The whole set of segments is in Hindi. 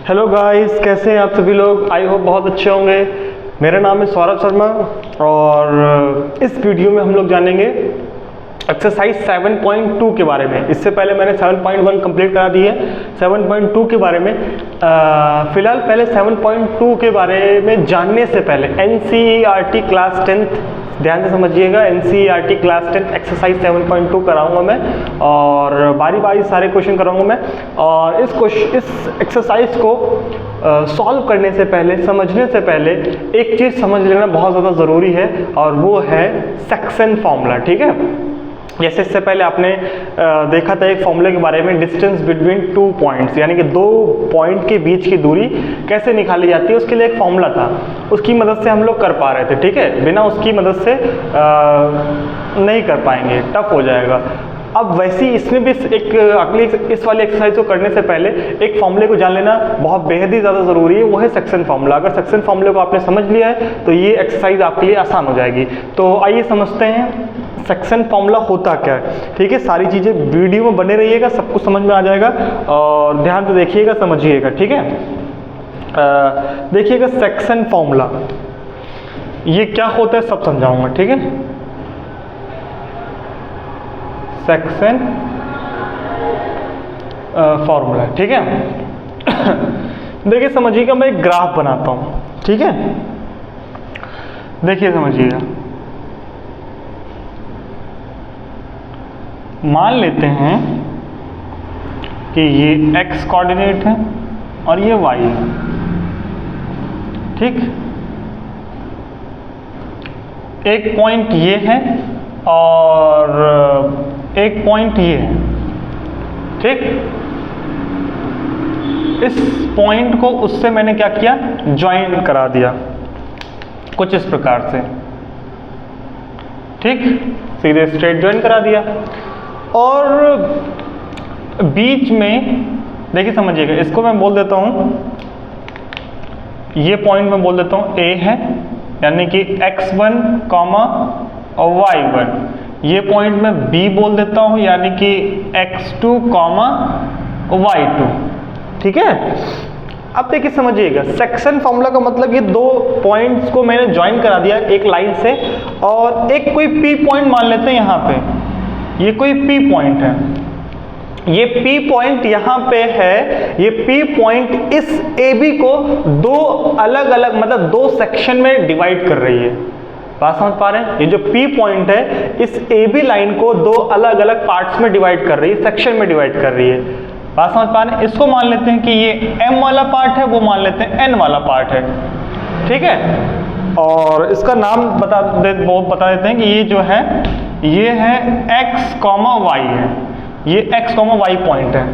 हेलो गाइस, कैसे हैं आप सभी लोग। आई होप बहुत अच्छे होंगे। मेरा नाम है सौरभ शर्मा और इस वीडियो में हम लोग जानेंगे एक्सरसाइज 7.2 के बारे में। इससे पहले मैंने 7.1 कंप्लीट करा दी है। 7.2 के बारे में फिलहाल पहले 7.2 के बारे में जानने से पहले NCERT क्लास 10th ध्यान से समझिएगा। NCERT क्लास 10 एक्सरसाइज 7.2 कराऊंगा मैं और बारी बारी सारे क्वेश्चन कराऊंगा मैं। और इस एक्सरसाइज को सॉल्व करने से पहले, समझने से पहले एक चीज़ समझ लेना बहुत ज़्यादा ज़रूरी है और वो है सेक्शन फॉर्मूला। ठीक है, जैसे इससे पहले आपने देखा था एक फॉर्मूले के बारे में, डिस्टेंस बिटवीन 2 पॉइंट्स, यानी कि 2 पॉइंट के बीच की दूरी कैसे निकाली जाती है, उसके लिए एक फॉर्मूला था। उसकी मदद से हम लोग कर पा रहे थे। ठीक है, बिना उसकी मदद से नहीं कर पाएंगे, टफ हो जाएगा। अब वैसे ही इसमें भी एक अगली इस वाली एक्सरसाइज को करने से पहले एक फॉर्मूले को जान लेना बहुत बेहद ही ज़्यादा ज़रूरी है, वो है सेक्शन फॉर्मूला। अगर सेक्शन फॉर्मूले को आपने समझ लिया है तो ये एक्सरसाइज आपके लिए आसान हो जाएगी। तो आइए समझते हैं सेक्शन फॉर्मूला होता क्या है। ठीक है, सारी चीज़ें वीडियो में बने रहिएगा, सब कुछ समझ में आ जाएगा और ध्यान से देखिएगा, समझिएगा। ठीक है, देखिएगा सेक्शन फॉर्मूला ये क्या होता है सब समझाऊंगा। ठीक है, सेक्शन फॉर्मूला। ठीक है, देखिए समझिएगा, मैं एक ग्राफ बनाता हूं। ठीक है, देखिए समझिएगा, मान लेते हैं कि ये x कोऑर्डिनेट है और ये y है। ठीक, एक पॉइंट ये है और एक पॉइंट ये है। ठीक, इस पॉइंट को उससे मैंने क्या किया, ज्वाइन करा दिया कुछ इस प्रकार से। ठीक, सीधे स्ट्रेट ज्वाइन करा दिया और बीच में देखिए समझिएगा, इसको मैं बोल देता हूं, ये पॉइंट मैं बोल देता हूं A है, यानी कि x1, और y1। ये पॉइंट मैं B बोल देता हूं, यानी कि x2, y2। ठीक है, अब देखिए समझिएगा, सेक्शन फॉर्मूला का मतलब ये दो पॉइंट्स को मैंने ज्वाइन करा दिया एक लाइन से और एक कोई P पॉइंट मान लेते हैं यहाँ पे। ये कोई P पॉइंट है, ये P पॉइंट यहाँ पे है। ये P पॉइंट इस AB को दो अलग अलग मतलब दो सेक्शन में डिवाइड कर रही है। बात समझ पा रहे हैं? ये जो P पॉइंट है इस AB लाइन को दो अलग अलग पार्ट्स में डिवाइड कर रही है, सेक्शन में डिवाइड कर रही है। बात समझ पा रहे हैं? इसको मान लेते हैं कि ये M वाला पार्ट है, वो मान लेते हैं N वाला पार्ट है। ठीक है, और इसका नाम बता देते हैं कि ये जो है ये है x, y है, ये x, y पॉइंट है।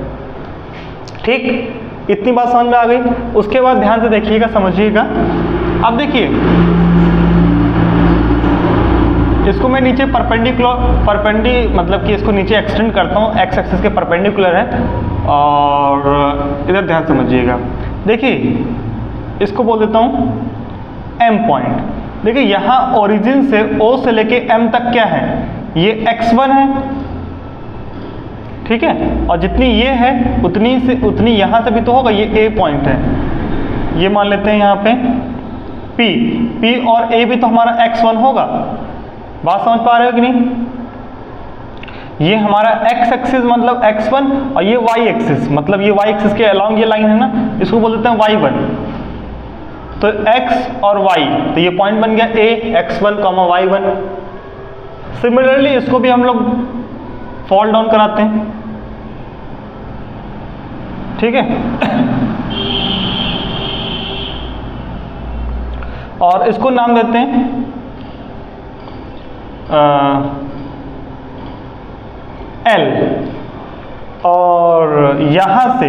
ठीक, इतनी बात समझ में आ गई। उसके बाद ध्यान से देखिएगा, समझिएगा। अब देखिए, इसको मैं नीचे परपेंडिकुलर मतलब कि इसको नीचे एक्सटेंड करता हूँ, x एक्सिस के परपेंडिकुलर है। और इधर ध्यान समझिएगा, देखिए इसको बोल देता हूँ M पॉइंट। देखिए यहाँ ओरिजिन से O से लेके M तक क्या है, ये x1 है। ठीक है, और जितनी ये है उतनी यहाँ से भी तो होगा, ये A पॉइंट है। ये मान लेते हैं यहाँ पे P और A भी तो हमारा x1 होगा। बात समझ पा रहे हो कि नहीं? ये हमारा x एक्सिस मतलब x1 और ये y एक्सिस मतलब ये y एक्सिस के अलोंग ये लाइन है ना, इसको बोल देते हैं y1। तो x और y, तो ये पॉइंट बन गया A, x1, y1। सिमिलरली इसको भी हम लोग फॉल डाउन कराते हैं। ठीक है, और इसको नाम देते हैं L। और यहां से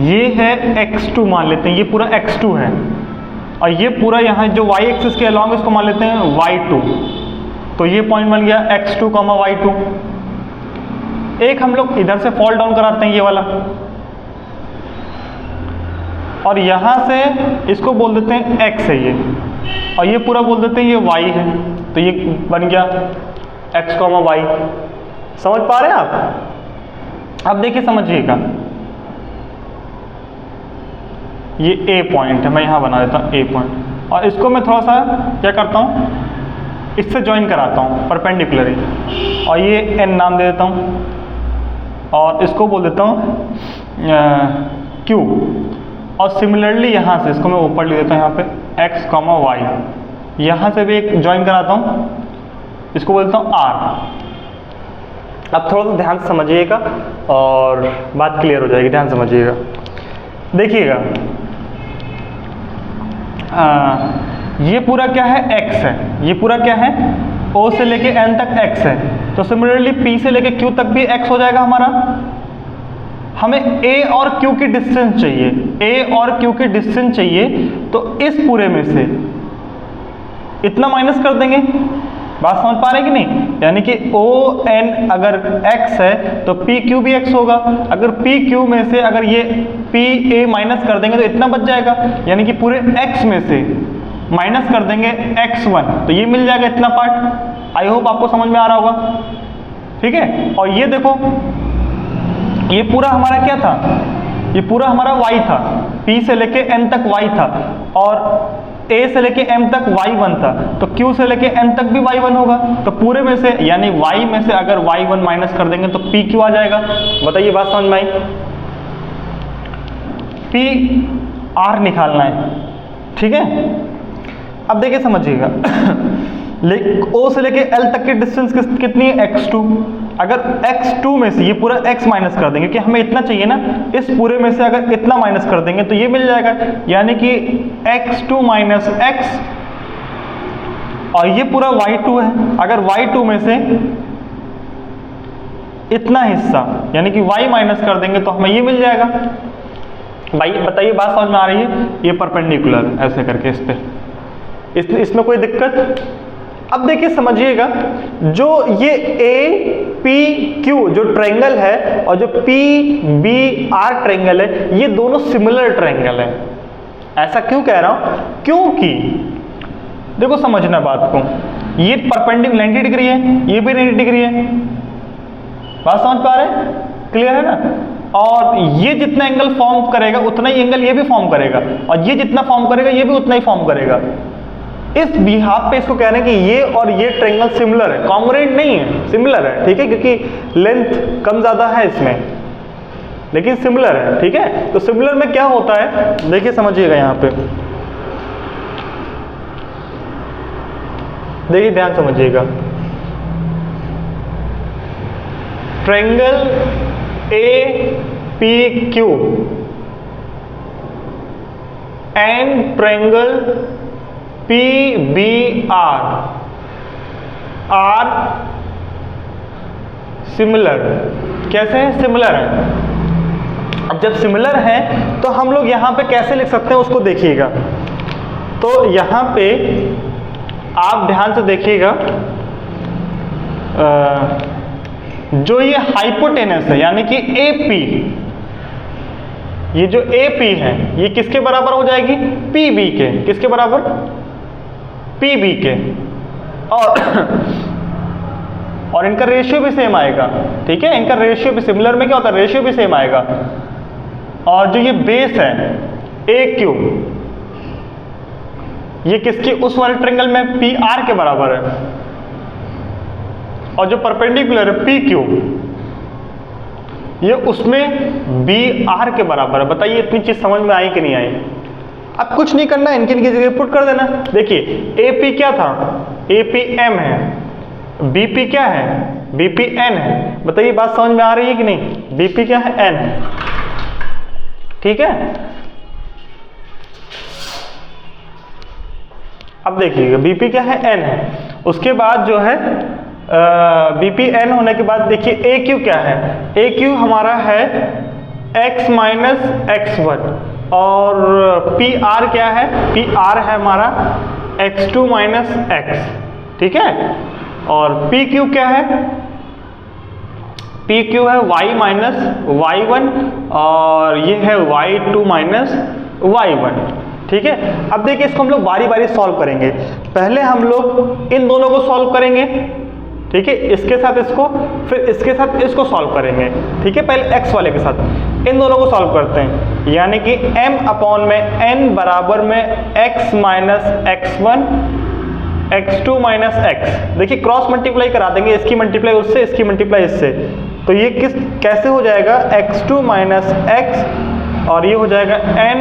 ये है x2 मान लेते हैं, ये पूरा x2 है और ये पूरा यहाँ जो y एक्सिस के अलोंग इसको मान लेते हैं y2। तो ये पॉइंट बन गया x2, y2। एक हम लोग इधर से फॉल डाउन कराते हैं, ये वाला, और यहां से इसको बोल देते हैं x है ये, और ये पूरा बोल देते हैं ये y है। तो ये बन गया x, y। समझ पा रहे हैं आप? अब देखिए समझिएगा, ये ए पॉइंट है, मैं यहाँ बना देता हूँ ए पॉइंट, और इसको मैं थोड़ा सा क्या करता हूँ, इससे ज्वाइन कराता हूँ परपेंडिकुलरली, और ये एन नाम दे देता हूँ, और इसको बोल देता हूँ क्यू, और सिमिलरली यहाँ से इसको मैं ऊपर ले देता हूँ, यहाँ पे एक्स कॉमा वाई, यहाँ से भी एक ज्वाइन कराता हूँ, इसको बोलता हूँ आर। अब थोड़ा सा ध्यान से समझिएगा और बात क्लियर हो जाएगी, ध्यान समझिएगा। देखिएगा ये पूरा क्या है, x है, ये पूरा क्या है, O से लेके N तक x है, तो सिमिलरली P से लेके Q तक भी x हो जाएगा हमारा। हमें A और Q की डिस्टेंस चाहिए, A और Q की डिस्टेंस चाहिए, तो इस पूरे में से इतना माइनस कर देंगे। बात समझ पा रहे हैं कि नहीं? यानी कि ON अगर x है तो PQ भी x होगा। अगर PQ में से अगर ये PA माइनस कर देंगे तो इतना बच जाएगा, यानी कि पूरे x में से माइनस कर देंगे x1, तो ये मिल जाएगा इतना पार्ट। आई होप आपको समझ में आ रहा होगा, ठीक है। और ये देखो, ये पूरा हमारा क्या था, ये पूरा हमारा y था, P से लेके N तक y था, और A से लेके M तक y1 था, तो Q से लेके N तक भी y1 होगा। तो पूरे में से यानी y में से अगर y1 माइनस कर देंगे तो PQ आ जाएगा। बताइए बात समझ में आई? PR निकालना है, ठीक है। अब देखिए समझिएगा O से लेके L तक की डिस्टेंस कितनी है, x2। अगर x2 में से ये पूरा x माइनस कर देंगे, कि हमें इतना चाहिए ना, इस पूरे में से अगर इतना माइनस कर देंगे तो ये मिल जाएगा, यानी कि x2 माइनस x, और ये पूरा y2 है। अगर y2 में से इतना हिस्सा यानी कि y माइनस कर देंगे तो हमें ये मिल जाएगा। भाई बताइए बात समझ में आ रही है? ये परपेंडिकुलर ऐसे करके इस पे, इसमें कोई दिक्कत? अब देखिए समझिएगा, जो ये APQ जो ट्रायंगल है और जो PBR ट्रायंगल है, ये दोनों सिमिलर ट्रायंगल है। ऐसा क्यों कह रहा हूं? क्योंकि देखो समझना बात को, ये परपेंडिकुलर 90 डिग्री है, ये भी 90 डिग्री है। बात समझ पा रहे हैं? क्लियर है ना? और ये जितना एंगल फॉर्म करेगा उतना ही एंगल ये भी फॉर्म करेगा, और ये जितना फॉर्म करेगा ये भी उतना ही फॉर्म करेगा। इस बिहाफ पे इसको कह रहे हैं कि ये और ये ट्रायंगल सिमिलर है, कॉन्ग्रुएंट नहीं है, सिमिलर है, ठीक है, क्योंकि लेंथ कम ज्यादा है इसमें, लेकिन सिमिलर है, ठीक है। तो सिमिलर में क्या होता है, देखिए समझिएगा, यहाँ पे देखिए ध्यान समझिएगा, triangle APQ and triangle PBR are similar. कैसे है? सिमिलर है। अब जब सिमिलर है तो हम लोग यहाँ पे कैसे लिख सकते हैं उसको देखिएगा। तो यहाँ पे आप ध्यान से देखिएगा, जो ये हाइपोटेनस है यानी कि AP, ये जो AP है ये किसके बराबर हो जाएगी? PB के। किसके बराबर? PB के। और इनका रेशियो भी सेम आएगा, ठीक है, इनका रेशियो भी, सिमिलर में क्या होता है, रेशियो भी सेम आएगा। और जो ये बेस है AQ, ये किसकी, उस वाले ट्रायंगल में PR के बराबर है, और जो परपेंडिकुलर है PQ, ये उसमें BR के बराबर है। बताइए इतनी चीज समझ में आई कि नहीं आई? अब कुछ नहीं करना, इनकी जगह पुट कर देना। देखिए AP क्या था, APM है, BP क्या है, BPN है। बताइए बात समझ में आ रही है कि नहीं? BP क्या है, N है, ठीक है। अब देखिएगा BP क्या है, N है। उसके बाद जो है BPN होने के बाद देखिए AQ क्या है, AQ हमारा है x माइनस x1, और PR क्या है, PR है हमारा x2 माइनस x, ठीक है। और PQ क्या है, PQ है y माइनस y1, और ये है y2 माइनस y1, ठीक है। अब देखिए इसको हम लोग बारी बारी सॉल्व करेंगे। पहले हम लोग इन दोनों को सॉल्व करेंगे, ठीक है, इसके साथ इसको, फिर इसके साथ इसको सॉल्व करेंगे। ठीक है, पहले x वाले के साथ इन दोनों को सॉल्व करते हैं, यानी कि m अपॉन में n बराबर में x minus x1 x2 minus x। देखिए क्रॉस मल्टीप्लाई करा देंगे, इसकी मल्टीप्लाई उससे, इसकी मल्टीप्लाई इससे, तो ये कैसे हो जाएगा x2 माइनस x और ये हो जाएगा n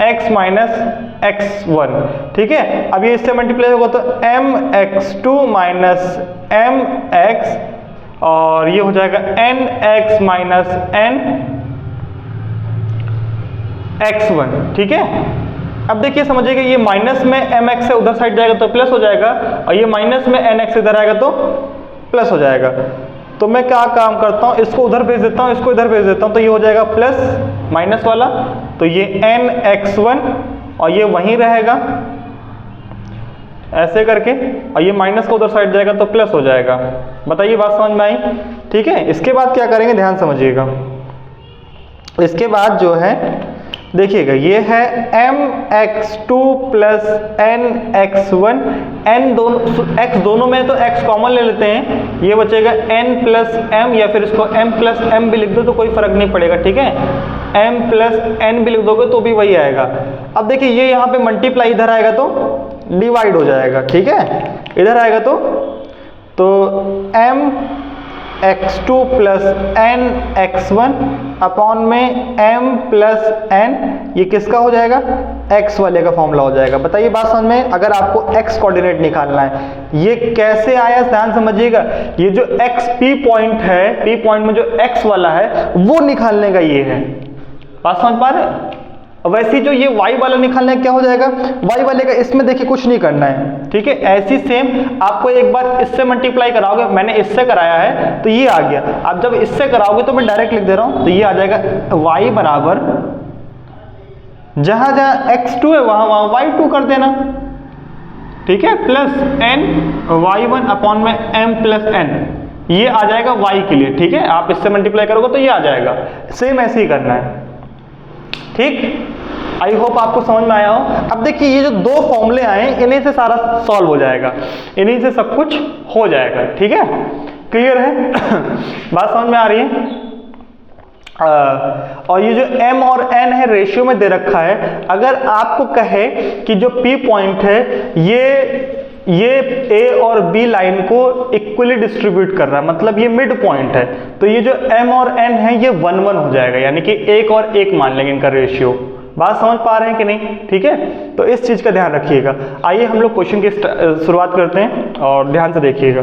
x माइनस x1। ठीक है, अब ये इससे मल्टीप्लाई होगा तो mx2 माइनस mx और ये हो जाएगा nx माइनस nx1। ठीक है, अब देखिए समझिएगा, ये माइनस में mx से उधर साइड जाएगा तो प्लस हो जाएगा, और ये माइनस में nx इधर आएगा तो प्लस हो जाएगा। तो मैं क्या काम करता हूँ, इसको उधर भेज देता हूँ, इसको इधर भेज देता हूँ, तो ये हो जाएगा प्लस माइनस वाला, तो ये nx1 और ये वहीं रहेगा ऐसे करके, और ये माइनस का उधर साइड जाएगा तो प्लस हो जाएगा। बताइए बात समझ में आई? ठीक है, इसके बाद क्या करेंगे, ध्यान समझिएगा। इसके बाद जो है देखिएगा, ये है mx2 प्लस nx1, x दोनों में तो x कॉमन ले लेते हैं, ये बचेगा n प्लस m, या फिर इसको m प्लस m भी लिख दो तो कोई फर्क नहीं पड़ेगा। ठीक है, m प्लस n भी लिख दोगे तो भी वही आएगा। अब देखिए ये यहाँ पे मल्टीप्लाई, इधर आएगा तो डिवाइड हो जाएगा। ठीक है, इधर आएगा तो m x2 plus n x1 upon में m प्लस n, ये किसका हो जाएगा, x वाले का फॉर्मूला हो जाएगा। बताइए बात समझ में? अगर आपको x कोऑर्डिनेट निकालना है, ये कैसे आया ध्यान समझिएगा। ये जो x p पॉइंट है, p पॉइंट में जो x वाला है वो निकालने का ये है। बात समझ पा रहे हैं? वैसे जो ये y वाला निकालना है, क्या हो जाएगा, y वाले का इसमें देखिए कुछ नहीं करना है। ठीक है, ऐसी सेम आपको एक बार इससे मल्टीप्लाई कराओगे, मैंने इससे कराया है तो ये आ गया। आप जब इससे कराओगे तो मैं डायरेक्ट लिख दे रहा हूं, तो ये आ जाएगा y बराबर, जहां जहां x2 है वहां वहां y2 कर देना। ठीक है, प्लस n y1 अपॉन में m प्लस n, ये आ जाएगा y के लिए। ठीक है, आप इससे मल्टीप्लाई करोगे तो ये आ जाएगा। सेम ऐसे ही करना है। ठीक, आई होप आपको समझ में आया हो। अब देखिए ये जो दो फॉर्मूले आए, इन्हीं से सारा सॉल्व हो जाएगा, इन्हीं से सब कुछ हो जाएगा। ठीक है, क्लियर है? बात समझ में आ रही है? और ये जो m और n है रेशियो में दे रखा है। अगर आपको कहे कि जो p पॉइंट है ये a और b लाइन को इक्वली डिस्ट्रीब्यूट कर रहा है, मतलब ये मिड पॉइंट है, तो ये जो m और n है ये 1-1 हो जाएगा, यानी कि 1 और 1 मान लेंगे इनका रेशियो। बात समझ पा रहे हैं कि नहीं? ठीक है, तो इस चीज का ध्यान रखिएगा। आइए हम लोग क्वेश्चन की शुरुआत करते हैं और ध्यान से देखिएगा।